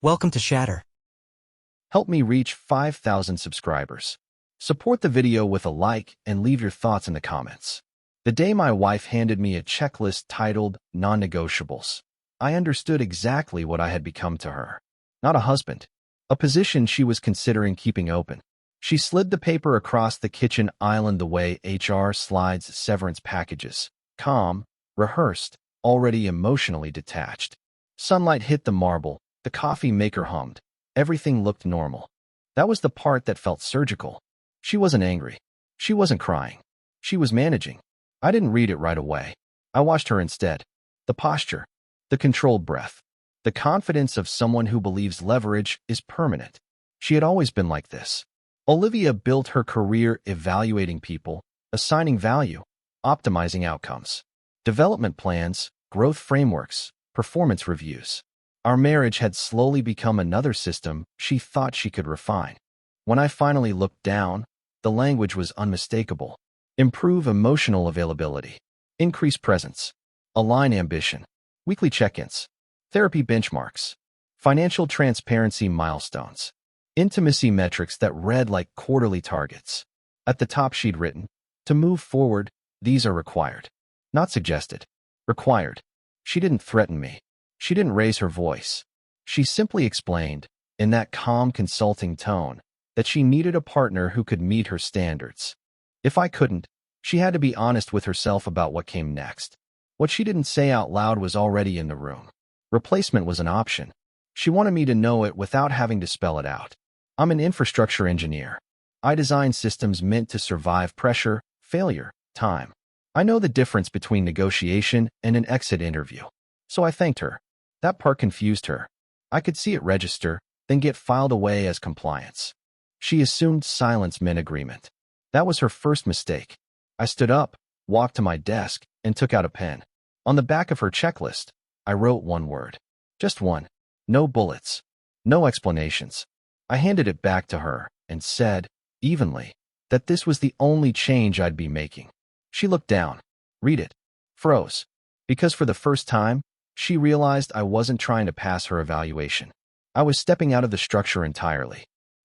Welcome to Shatter. Help me reach 5,000 subscribers. Support the video with a like and leave your thoughts in the comments. The day my wife handed me a checklist titled Non-Negotiables, I understood exactly what I had become to her. Not a husband, a position she was considering keeping open. She slid the paper across the kitchen island the way HR slides severance packages, calm, rehearsed, already emotionally detached. Sunlight hit the marble, the coffee maker hummed. Everything looked normal. That was the part that felt surgical. She wasn't angry. She wasn't crying. She was managing. I didn't read it right away. I watched her instead. The posture, the controlled breath, the confidence of someone who believes leverage is permanent. She had always been like this. Olivia built her career evaluating people, assigning value, optimizing outcomes, development plans, growth frameworks, performance reviews. Our marriage had slowly become another system she thought she could refine. When I finally looked down, the language was unmistakable. Improve emotional availability, increase presence, align ambition, weekly check-ins, therapy benchmarks, financial transparency milestones, intimacy metrics that read like quarterly targets. At the top she'd written, to move forward, these are required. Not suggested. Required. She didn't threaten me. She didn't raise her voice. She simply explained, in that calm consulting tone, that she needed a partner who could meet her standards. If I couldn't, she had to be honest with herself about what came next. What she didn't say out loud was already in the room. Replacement was an option. She wanted me to know it without having to spell it out. I'm an infrastructure engineer. I design systems meant to survive pressure, failure, time. I know the difference between negotiation and an exit interview. So I thanked her. That part confused her. I could see it register, then get filed away as compliance. She assumed silence meant agreement. That was her first mistake. I stood up, walked to my desk, and took out a pen. On the back of her checklist, I wrote one word. Just one. No bullets. No explanations. I handed it back to her and said, evenly, that this was the only change I'd be making. She looked down. Read it. Froze. Because for the first time, she realized I wasn't trying to pass her evaluation. I was stepping out of the structure entirely.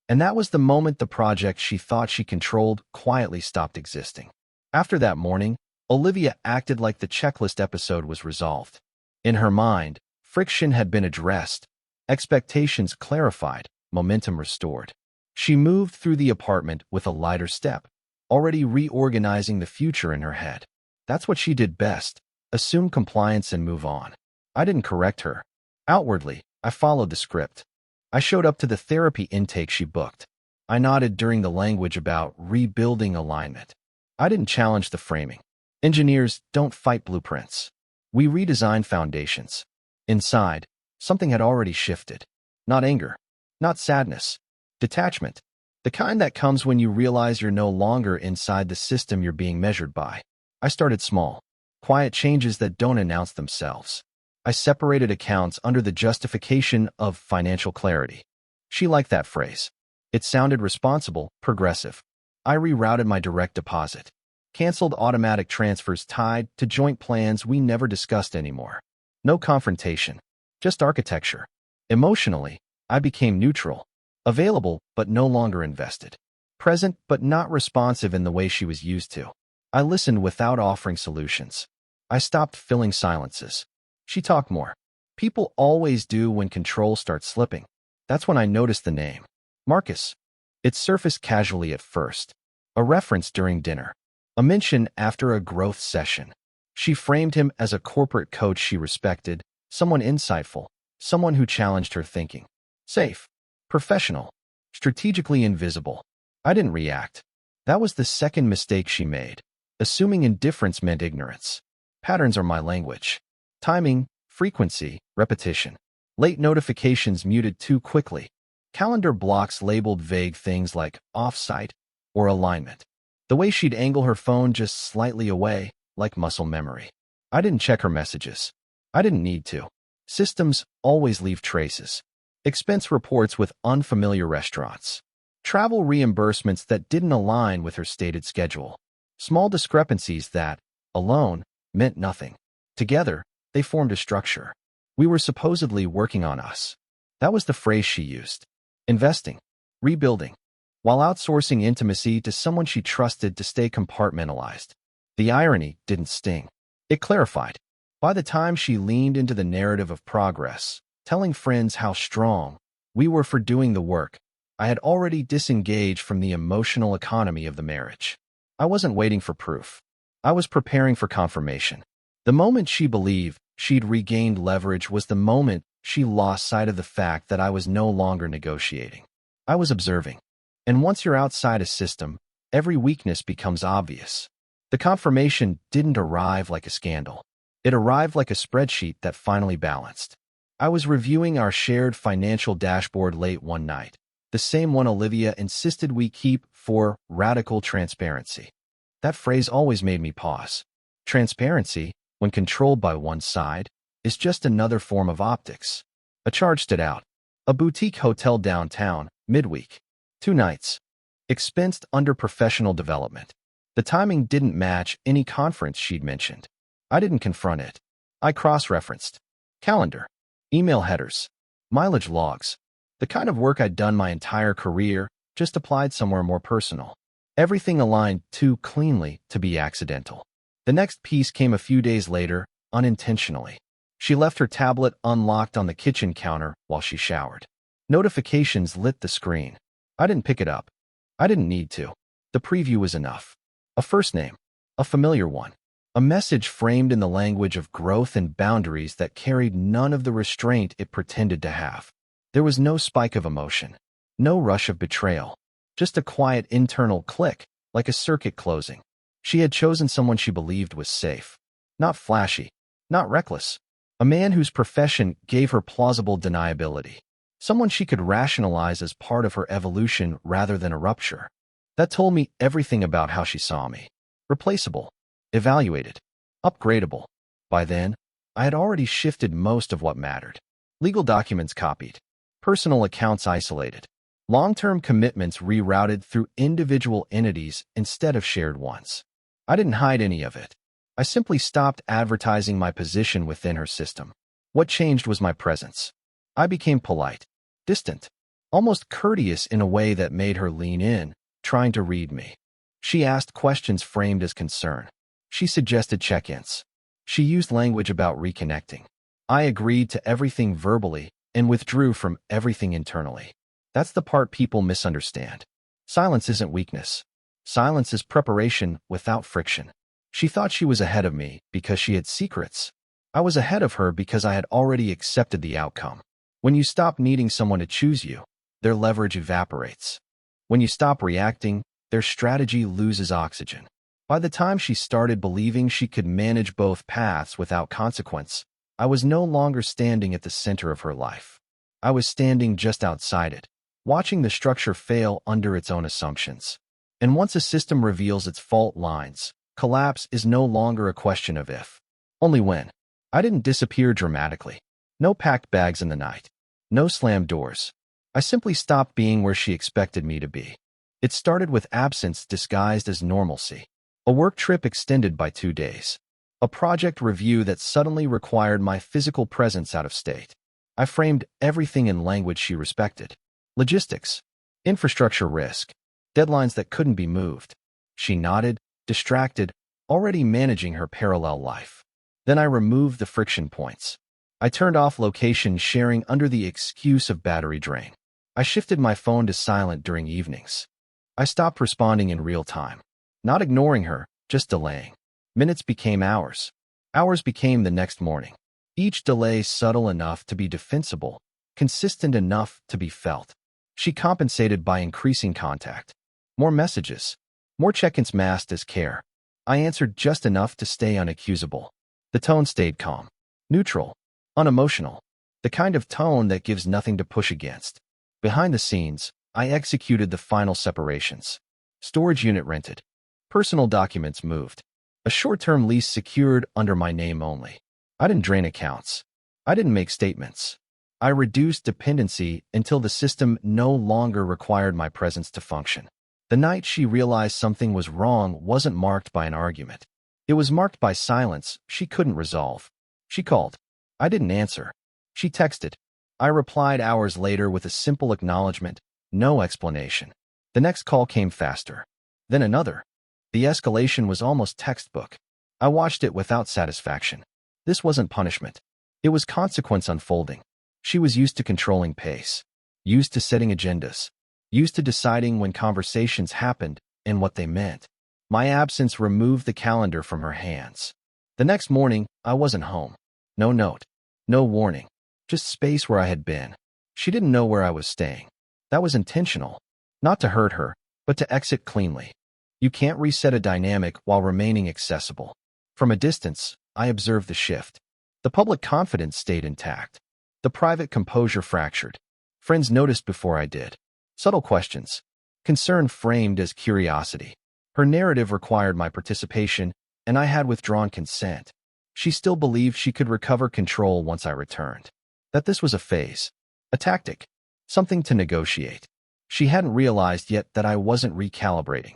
And that was the moment the project she thought she controlled quietly stopped existing. After that morning, Olivia acted like the checklist episode was resolved. In her mind, friction had been addressed, expectations clarified, momentum restored. She moved through the apartment with a lighter step, already reorganizing the future in her head. That's what she did best, assume compliance and move on. I didn't correct her. Outwardly, I followed the script. I showed up to the therapy intake she booked. I nodded during the language about rebuilding alignment. I didn't challenge the framing. Engineers don't fight blueprints. We redesign foundations. Inside, something had already shifted. Not anger. Not sadness. Detachment. The kind that comes when you realize you're no longer inside the system you're being measured by. I started small. Quiet changes that don't announce themselves. I separated accounts under the justification of financial clarity. She liked that phrase. It sounded responsible, progressive. I rerouted my direct deposit. Canceled automatic transfers tied to joint plans we never discussed anymore. No confrontation. Just architecture. Emotionally, I became neutral. Available, but no longer invested. Present, but not responsive in the way she was used to. I listened without offering solutions. I stopped filling silences. She talked more. People always do when control starts slipping. That's when I noticed the name. Marcus. It surfaced casually at first. A reference during dinner. A mention after a growth session. She framed him as a corporate coach she respected, someone insightful, someone who challenged her thinking. Safe. Professional. Strategically invisible. I didn't react. That was the second mistake she made. Assuming indifference meant ignorance. Patterns are my language. Timing, frequency, repetition. Late notifications muted too quickly. Calendar blocks labeled vague things like off-site or alignment. The way she'd angle her phone just slightly away, like muscle memory. I didn't check her messages. I didn't need to. Systems always leave traces. Expense reports with unfamiliar restaurants. Travel reimbursements that didn't align with her stated schedule. Small discrepancies that, alone, meant nothing. Together, they formed a structure. We were supposedly working on us. That was the phrase she used. Investing. Rebuilding. While outsourcing intimacy to someone she trusted to stay compartmentalized. The irony didn't sting. It clarified. By the time she leaned into the narrative of progress, telling friends how strong we were for doing the work, I had already disengaged from the emotional economy of the marriage. I wasn't waiting for proof. I was preparing for confirmation. The moment she believed she'd regained leverage was the moment she lost sight of the fact that I was no longer negotiating. I was observing. And once you're outside a system, every weakness becomes obvious. The confirmation didn't arrive like a scandal. It arrived like a spreadsheet that finally balanced. I was reviewing our shared financial dashboard late one night, the same one Olivia insisted we keep for radical transparency. That phrase always made me pause. Transparency, when controlled by one side, is just another form of optics. A charge stood out. A boutique hotel downtown, midweek. 2 nights. Expensed under professional development. The timing didn't match any conference she'd mentioned. I didn't confront it. I cross-referenced. Calendar. Email headers. Mileage logs. The kind of work I'd done my entire career, just applied somewhere more personal. Everything aligned too cleanly to be accidental. The next piece came a few days later, unintentionally. She left her tablet unlocked on the kitchen counter while she showered. Notifications lit the screen. I didn't pick it up. I didn't need to. The preview was enough. A first name. A familiar one. A message framed in the language of growth and boundaries that carried none of the restraint it pretended to have. There was no spike of emotion. No rush of betrayal. Just a quiet internal click, like a circuit closing. She had chosen someone she believed was safe. Not flashy. Not reckless. A man whose profession gave her plausible deniability. Someone she could rationalize as part of her evolution rather than a rupture. That told me everything about how she saw me. Replaceable. Evaluated. Upgradable. By then, I had already shifted most of what mattered. Legal documents copied. Personal accounts isolated. Long-term commitments rerouted through individual entities instead of shared ones. I didn't hide any of it. I simply stopped advertising my position within her system. What changed was my presence. I became polite, distant, almost courteous in a way that made her lean in, trying to read me. She asked questions framed as concern. She suggested check-ins. She used language about reconnecting. I agreed to everything verbally and withdrew from everything internally. That's the part people misunderstand. Silence isn't weakness. Silence is preparation without friction. She thought she was ahead of me because she had secrets. I was ahead of her because I had already accepted the outcome. When you stop needing someone to choose you, their leverage evaporates. When you stop reacting, their strategy loses oxygen. By the time she started believing she could manage both paths without consequence, I was no longer standing at the center of her life. I was standing just outside it, watching the structure fail under its own assumptions. And once a system reveals its fault lines, collapse is no longer a question of if, only when. I didn't disappear dramatically. No packed bags in the night. No slammed doors. I simply stopped being where she expected me to be. It started with absence disguised as normalcy. A work trip extended by 2 days. A project review that suddenly required my physical presence out of state. I framed everything in language she respected. Logistics. Infrastructure risk. Deadlines that couldn't be moved. She nodded, distracted, already managing her parallel life. Then I removed the friction points. I turned off location sharing under the excuse of battery drain. I shifted my phone to silent during evenings. I stopped responding in real time. Not ignoring her, just delaying. Minutes became hours. Hours became the next morning. Each delay subtle enough to be defensible, consistent enough to be felt. She compensated by increasing contact. More messages. More check-ins masked as care. I answered just enough to stay unaccusable. The tone stayed calm. Neutral. Unemotional. The kind of tone that gives nothing to push against. Behind the scenes, I executed the final separations. Storage unit rented. Personal documents moved. A short-term lease secured under my name only. I didn't drain accounts. I didn't make statements. I reduced dependency until the system no longer required my presence to function. The night she realized something was wrong wasn't marked by an argument. It was marked by silence she couldn't resolve. She called. I didn't answer. She texted. I replied hours later with a simple acknowledgement, no explanation. The next call came faster. Then another. The escalation was almost textbook. I watched it without satisfaction. This wasn't punishment. It was consequence unfolding. She was used to controlling pace, used to setting agendas, used to deciding when conversations happened and what they meant. My absence removed the calendar from her hands. The next morning, I wasn't home. No note, no warning, just space where I had been. She didn't know where I was staying. That was intentional, not to hurt her, but to exit cleanly. You can't reset a dynamic while remaining accessible. From a distance, I observed the shift. The public confidence stayed intact. The private composure fractured. Friends noticed before I did. Subtle questions. Concern framed as curiosity. Her narrative required my participation, and I had withdrawn consent. She still believed she could recover control once I returned. That this was a phase. A tactic. Something to negotiate. She hadn't realized yet that I wasn't recalibrating.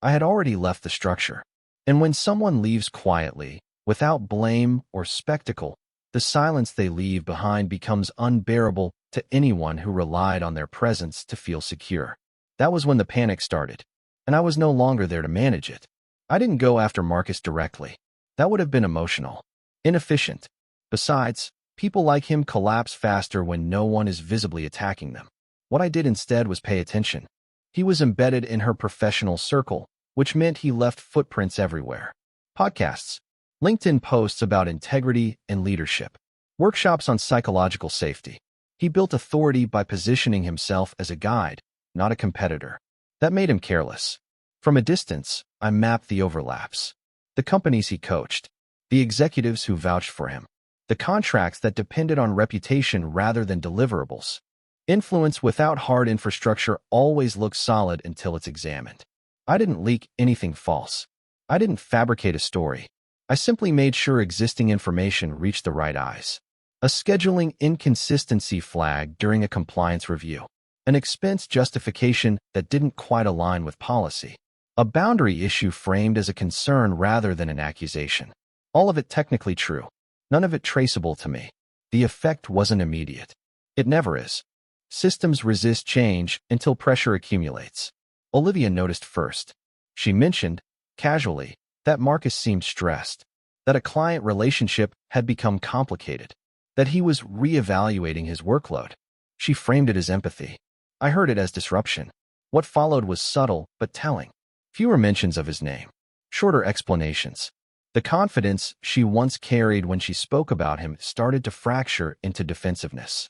I had already left the structure. And when someone leaves quietly, without blame or spectacle, the silence they leave behind becomes unbearable to anyone who relied on their presence to feel secure. That was when the panic started, and I was no longer there to manage it. I didn't go after Marcus directly. That would have been emotional, inefficient. Besides, people like him collapse faster when no one is visibly attacking them. What I did instead was pay attention. He was embedded in her professional circle, which meant he left footprints everywhere. Podcasts, LinkedIn posts about integrity and leadership, workshops on psychological safety. He built authority by positioning himself as a guide, not a competitor. That made him careless. From a distance, I mapped the overlaps. The companies he coached, the executives who vouched for him, the contracts that depended on reputation rather than deliverables. Influence without hard infrastructure always looks solid until it's examined. I didn't leak anything false. I didn't fabricate a story. I simply made sure existing information reached the right eyes. A scheduling inconsistency flag during a compliance review. An expense justification that didn't quite align with policy. A boundary issue framed as a concern rather than an accusation. All of it technically true. None of it traceable to me. The effect wasn't immediate. It never is. Systems resist change until pressure accumulates. Olivia noticed first. She mentioned, casually, that Marcus seemed stressed, that a client relationship had become complicated, that he was reevaluating his workload. She framed it as empathy. I heard it as disruption. What followed was subtle but telling. Fewer mentions of his name. Shorter explanations. The confidence she once carried when she spoke about him started to fracture into defensiveness.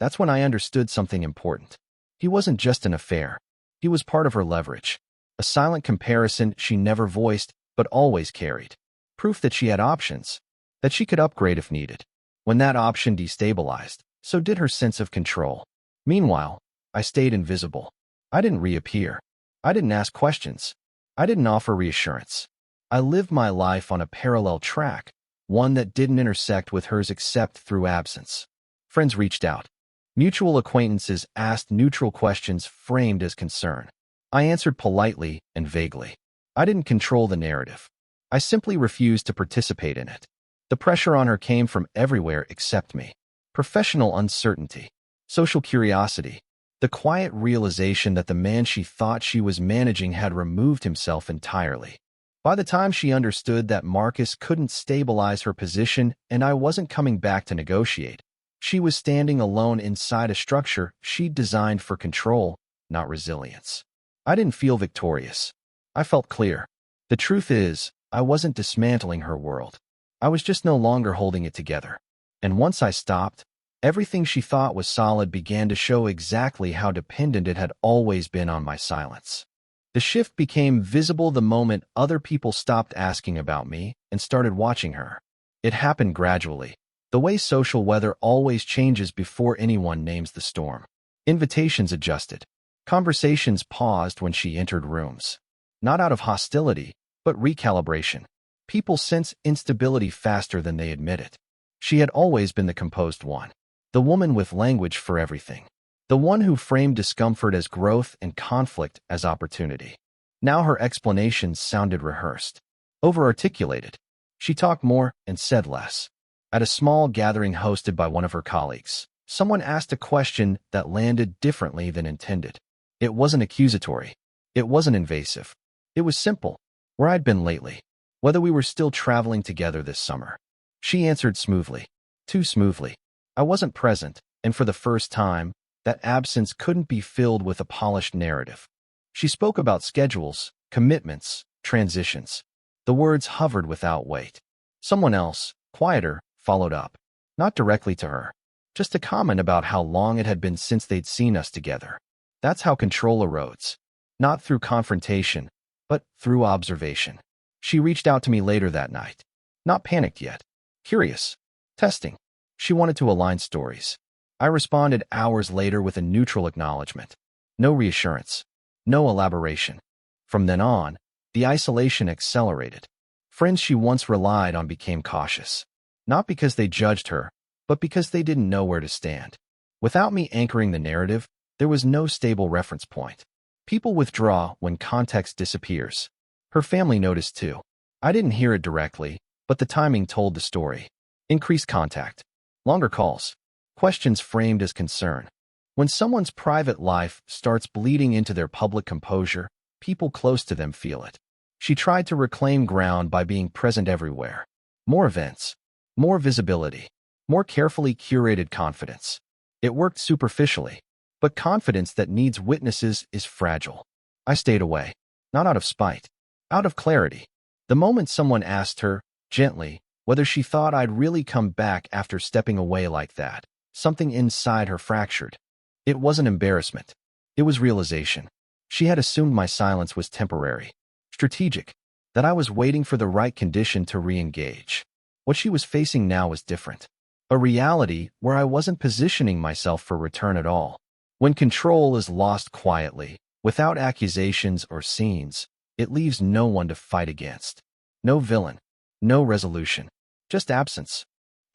That's when I understood something important. He wasn't just an affair. He was part of her leverage. A silent comparison she never voiced but always carried. Proof that she had options, that she could upgrade if needed. When that option destabilized, so did her sense of control. Meanwhile, I stayed invisible. I didn't reappear. I didn't ask questions. I didn't offer reassurance. I lived my life on a parallel track, one that didn't intersect with hers except through absence. Friends reached out. Mutual acquaintances asked neutral questions framed as concern. I answered politely and vaguely. I didn't control the narrative. I simply refused to participate in it. The pressure on her came from everywhere except me. Professional uncertainty, social curiosity, the quiet realization that the man she thought she was managing had removed himself entirely. By the time she understood that Marcus couldn't stabilize her position and I wasn't coming back to negotiate, she was standing alone inside a structure she'd designed for control, not resilience. I didn't feel victorious. I felt clear. The truth is, I wasn't dismantling her world. I was just no longer holding it together. And once I stopped, everything she thought was solid began to show exactly how dependent it had always been on my silence. The shift became visible the moment other people stopped asking about me and started watching her. It happened gradually, the way social weather always changes before anyone names the storm. Invitations adjusted. Conversations paused when she entered rooms. Not out of hostility, but recalibration. People sense instability faster than they admit it. She had always been the composed one. The woman with language for everything. The one who framed discomfort as growth and conflict as opportunity. Now her explanations sounded rehearsed, over-articulated. She talked more and said less. At a small gathering hosted by one of her colleagues, Someone asked a question that landed differently than intended. It wasn't accusatory. It wasn't invasive. It was simple. Where I'd been lately. Whether we were still traveling together this summer. She answered smoothly. Too smoothly. I wasn't present, and for the first time, that absence couldn't be filled with a polished narrative. She spoke about schedules, commitments, transitions. The words hovered without weight. Someone else, quieter, followed up. Not directly to her. Just a comment about how long it had been since they'd seen us together. That's how control erodes. Not through confrontation, but through observation. She reached out to me later that night. Not panicked yet. Curious. Testing. She wanted to align stories. I responded hours later with a neutral acknowledgement. No reassurance. No elaboration. From then on, the isolation accelerated. Friends she once relied on became cautious. Not because they judged her, but because they didn't know where to stand. Without me anchoring the narrative, there was no stable reference point. People withdraw when context disappears. Her family noticed too. I didn't hear it directly, but the timing told the story. Increased contact. Longer calls. Questions framed as concern. When someone's private life starts bleeding into their public composure, people close to them feel it. She tried to reclaim ground by being present everywhere. More events. More visibility. More carefully curated confidence. It worked superficially, but confidence that needs witnesses is fragile. I stayed away. Not out of spite. Out of clarity. The moment someone asked her, gently, whether she thought I'd really come back after stepping away like that, something inside her fractured. It wasn't embarrassment. It was realization. She had assumed my silence was temporary, strategic, that I was waiting for the right condition to re-engage. What she was facing now was different. A reality where I wasn't positioning myself for return at all. When control is lost quietly, without accusations or scenes, it leaves no one to fight against. No villain. No resolution. Just absence.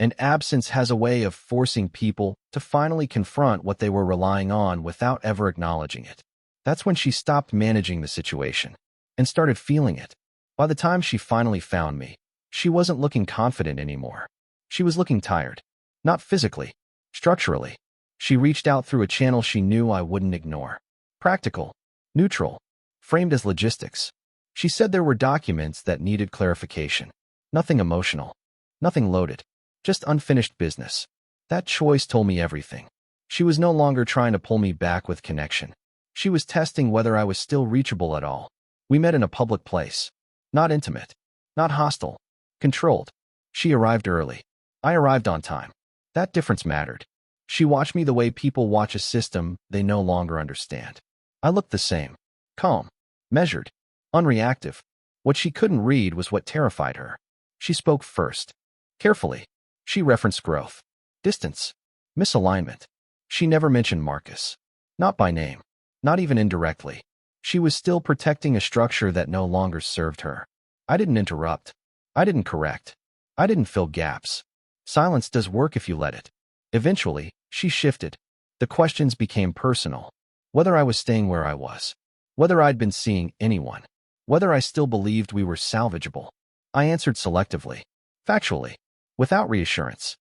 And absence has a way of forcing people to finally confront what they were relying on without ever acknowledging it. That's when she stopped managing the situation and started feeling it. By the time she finally found me, she wasn't looking confident anymore. She was looking tired. Not physically, structurally. She reached out through a channel she knew I wouldn't ignore. Practical, neutral, framed as logistics. She said there were documents that needed clarification. Nothing emotional. Nothing loaded. Just unfinished business. That choice told me everything. She was no longer trying to pull me back with connection. She was testing whether I was still reachable at all. We met in a public place. Not intimate. Not hostile. Controlled. She arrived early. I arrived on time. That difference mattered. She watched me the way people watch a system they no longer understand. I looked the same. Calm. Measured. Unreactive. What she couldn't read was what terrified her. She spoke first. Carefully. She referenced growth. Distance. Misalignment. She never mentioned Marcus. Not by name. Not even indirectly. She was still protecting a structure that no longer served her. I didn't interrupt. I didn't correct. I didn't fill gaps. Silence does work if you let it. Eventually, she shifted. The questions became personal. Whether I was staying where I was. Whether I'd been seeing anyone. Whether I still believed we were salvageable. I answered selectively. Factually. Without reassurance.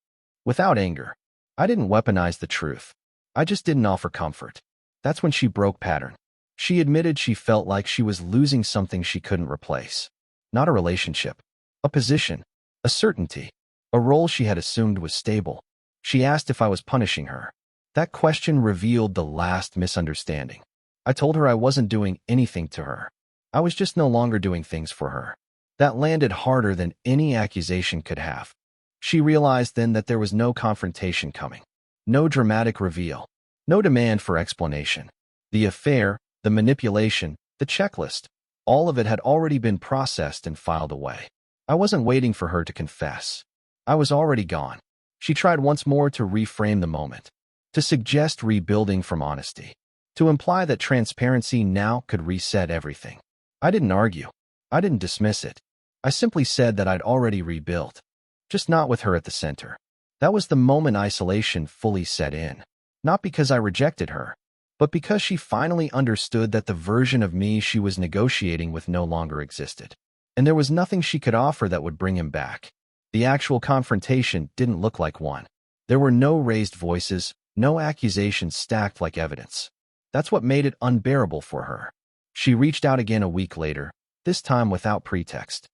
Without anger. I didn't weaponize the truth. I just didn't offer comfort. That's when she broke pattern. She admitted she felt like she was losing something she couldn't replace. Not a relationship. A position. A certainty. A role she had assumed was stable. She asked if I was punishing her. That question revealed the last misunderstanding. I told her I wasn't doing anything to her. I was just no longer doing things for her. That landed harder than any accusation could have. She realized then that there was no confrontation coming. No dramatic reveal. No demand for explanation. The affair, the manipulation, the checklist, all of it had already been processed and filed away. I wasn't waiting for her to confess. I was already gone. She tried once more to reframe the moment, to suggest rebuilding from honesty, to imply that transparency now could reset everything. I didn't argue. I didn't dismiss it. I simply said that I'd already rebuilt, just not with her at the center. That was the moment isolation fully set in, not because I rejected her, but because she finally understood that the version of me she was negotiating with no longer existed. And there was nothing she could offer that would bring him back. The actual confrontation didn't look like one. There were no raised voices, No accusations stacked like evidence. That's what made it unbearable for her. She reached out again a week later, this time without pretext.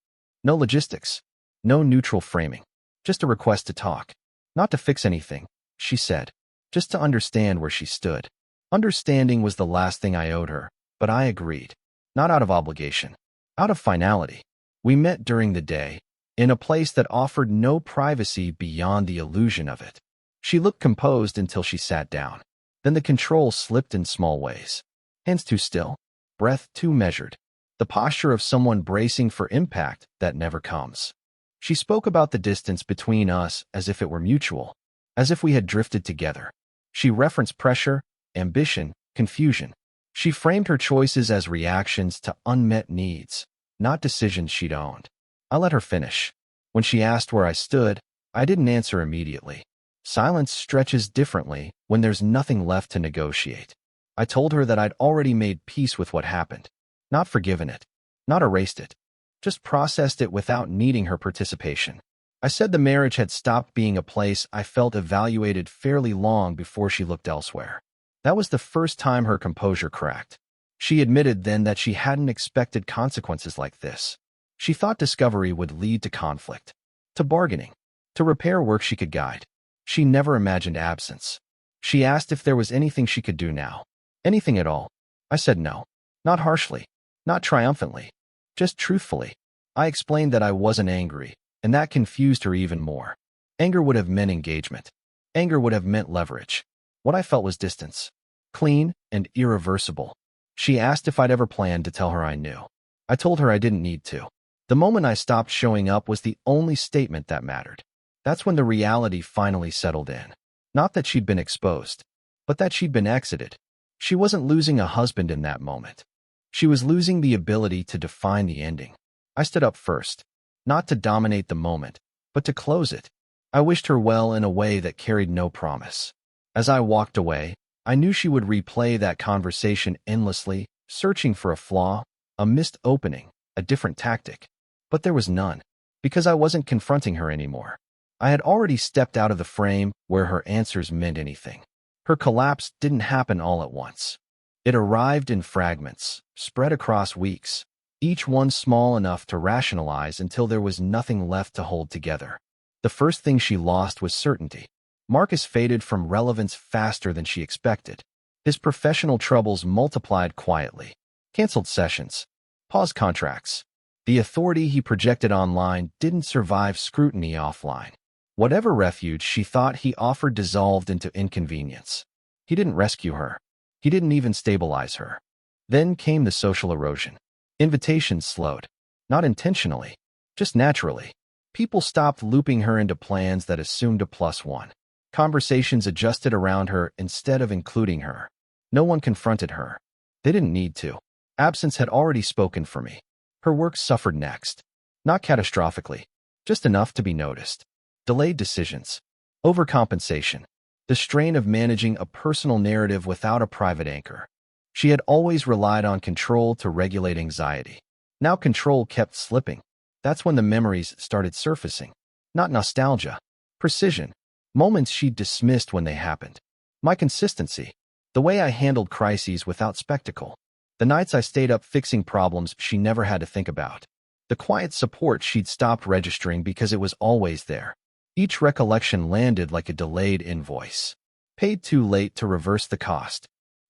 No logistics. No neutral framing. Just a request to talk. Not to fix anything, she said. Just to understand where she stood. Understanding was the last thing I owed her, but I agreed. Not out of obligation. Out of finality. We met during the day, in a place that offered no privacy beyond the illusion of it. She looked composed until she sat down. Then the control slipped in small ways. Hands too still, breath too measured. The posture of someone bracing for impact that never comes. She spoke about the distance between us as if it were mutual, as if we had drifted together. She referenced pressure, ambition, confusion. She framed her choices as reactions to unmet needs, not decisions she'd owned. I let her finish. When she asked where I stood, I didn't answer immediately. Silence stretches differently when there's nothing left to negotiate. I told her that I'd already made peace with what happened. Not forgiven it. Not erased it. Just processed it without needing her participation. I said the marriage had stopped being a place I felt evaluated fairly long before she looked elsewhere. That was the first time her composure cracked. She admitted then that she hadn't expected consequences like this. She thought discovery would lead to conflict, to bargaining, to repair work she could guide. She never imagined absence. She asked if there was anything she could do now. Anything at all. I said no. Not harshly. Not triumphantly. Just truthfully. I explained that I wasn't angry, and that confused her even more. Anger would have meant engagement. Anger would have meant leverage. What I felt was distance. Clean and irreversible. She asked if I'd ever planned to tell her I knew. I told her I didn't need to. The moment I stopped showing up was the only statement that mattered. That's when the reality finally settled in. Not that she'd been exposed, but that she'd been exited. She wasn't losing a husband in that moment. She was losing the ability to define the ending. I stood up first, not to dominate the moment, but to close it. I wished her well in a way that carried no promise. As I walked away, I knew she would replay that conversation endlessly, searching for a flaw, a missed opening, a different tactic. But there was none, because I wasn't confronting her anymore. I had already stepped out of the frame where her answers meant anything. Her collapse didn't happen all at once. It arrived in fragments, spread across weeks, each one small enough to rationalize until there was nothing left to hold together. The first thing she lost was certainty. Marcus faded from relevance faster than she expected. His professional troubles multiplied quietly. Canceled sessions. Paused contracts. The authority he projected online didn't survive scrutiny offline. Whatever refuge she thought he offered dissolved into inconvenience. He didn't rescue her. He didn't even stabilize her. Then came the social erosion. Invitations slowed. Not intentionally, just naturally. People stopped looping her into plans that assumed a +1. Conversations adjusted around her instead of including her. No one confronted her. They didn't need to. Absence had already spoken for me. Her work suffered next. Not catastrophically, just enough to be noticed. Delayed decisions. Overcompensation. The strain of managing a personal narrative without a private anchor. She had always relied on control to regulate anxiety. Now control kept slipping. That's when the memories started surfacing. Not nostalgia. Precision. Moments she'd dismissed when they happened. My consistency. The way I handled crises without spectacle. The nights I stayed up fixing problems she never had to think about. The quiet support she'd stopped registering because it was always there. Each recollection landed like a delayed invoice. Paid too late to reverse the cost.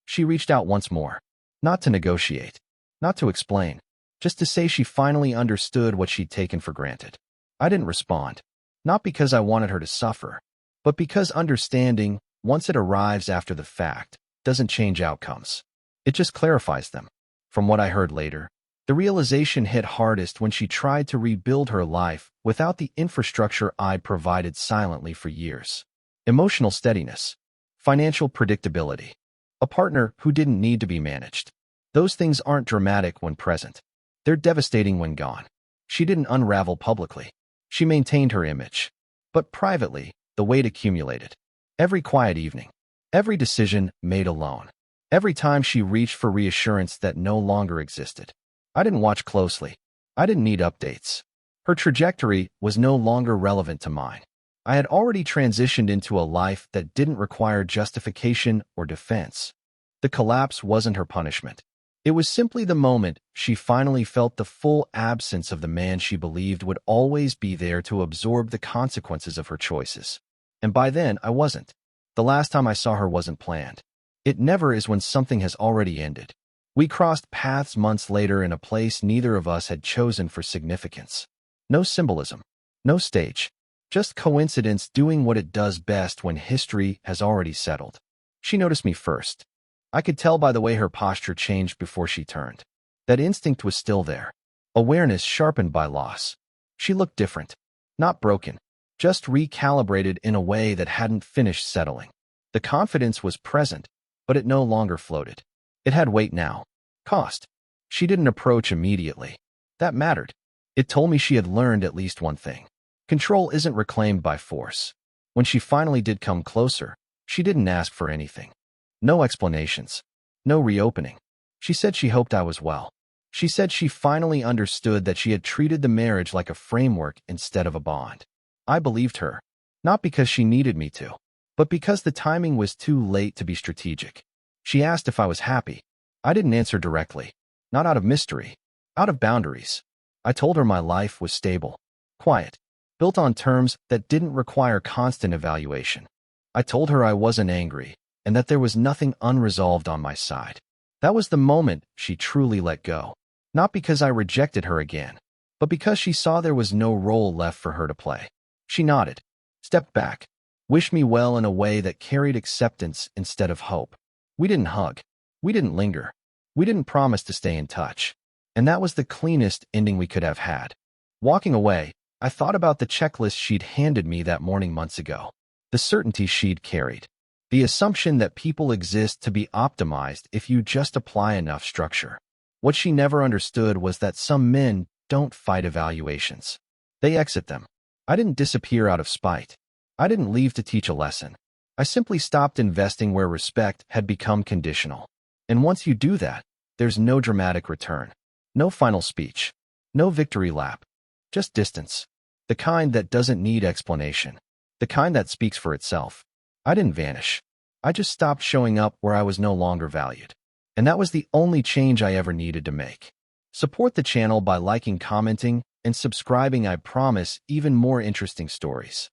She reached out once more. Not to negotiate. Not to explain. Just to say she finally understood what she'd taken for granted. I didn't respond. Not because I wanted her to suffer, but because understanding, once it arrives after the fact, doesn't change outcomes. It just clarifies them. From what I heard later, the realization hit hardest when she tried to rebuild her life without the infrastructure I'd provided silently for years. Emotional steadiness. Financial predictability. A partner who didn't need to be managed. Those things aren't dramatic when present. They're devastating when gone. She didn't unravel publicly. She maintained her image. But privately, the weight accumulated. Every quiet evening. Every decision made alone. Every time she reached for reassurance that no longer existed. I didn't watch closely. I didn't need updates. Her trajectory was no longer relevant to mine. I had already transitioned into a life that didn't require justification or defense. The collapse wasn't her punishment. It was simply the moment she finally felt the full absence of the man she believed would always be there to absorb the consequences of her choices. And by then, I wasn't. The last time I saw her wasn't planned. It never is when something has already ended. We crossed paths months later in a place neither of us had chosen for significance. No symbolism. No stage. Just coincidence doing what it does best when history has already settled. She noticed me first. I could tell by the way her posture changed before she turned. That instinct was still there. Awareness sharpened by loss. She looked different. Not broken. Just recalibrated in a way that hadn't finished settling. The confidence was present, but it no longer floated. It had weight now. Cost. She didn't approach immediately. That mattered. It told me she had learned at least one thing. Control isn't reclaimed by force. When she finally did come closer, she didn't ask for anything. No explanations. No reopening. She said she hoped I was well. She said she finally understood that she had treated the marriage like a framework instead of a bond. I believed her. Not because she needed me to, but because the timing was too late to be strategic. She asked if I was happy. I didn't answer directly. Not out of mystery. Out of boundaries. I told her my life was stable. Quiet. Built on terms that didn't require constant evaluation. I told her I wasn't angry, and that there was nothing unresolved on my side. That was the moment she truly let go. Not because I rejected her again, but because she saw there was no role left for her to play. She nodded, stepped back, wished me well in a way that carried acceptance instead of hope. We didn't hug. We didn't linger. We didn't promise to stay in touch. And that was the cleanest ending we could have had. Walking away, I thought about the checklist she'd handed me that morning months ago. The certainty she'd carried. The assumption that people exist to be optimized if you just apply enough structure. What she never understood was that some men don't fight evaluations. They exit them. I didn't disappear out of spite. I didn't leave to teach a lesson. I simply stopped investing where respect had become conditional. And once you do that, there's no dramatic return. No final speech. No victory lap. Just distance. The kind that doesn't need explanation. The kind that speaks for itself. I didn't vanish. I just stopped showing up where I was no longer valued. And that was the only change I ever needed to make. Support the channel by liking, commenting, and subscribing. I promise even more interesting stories.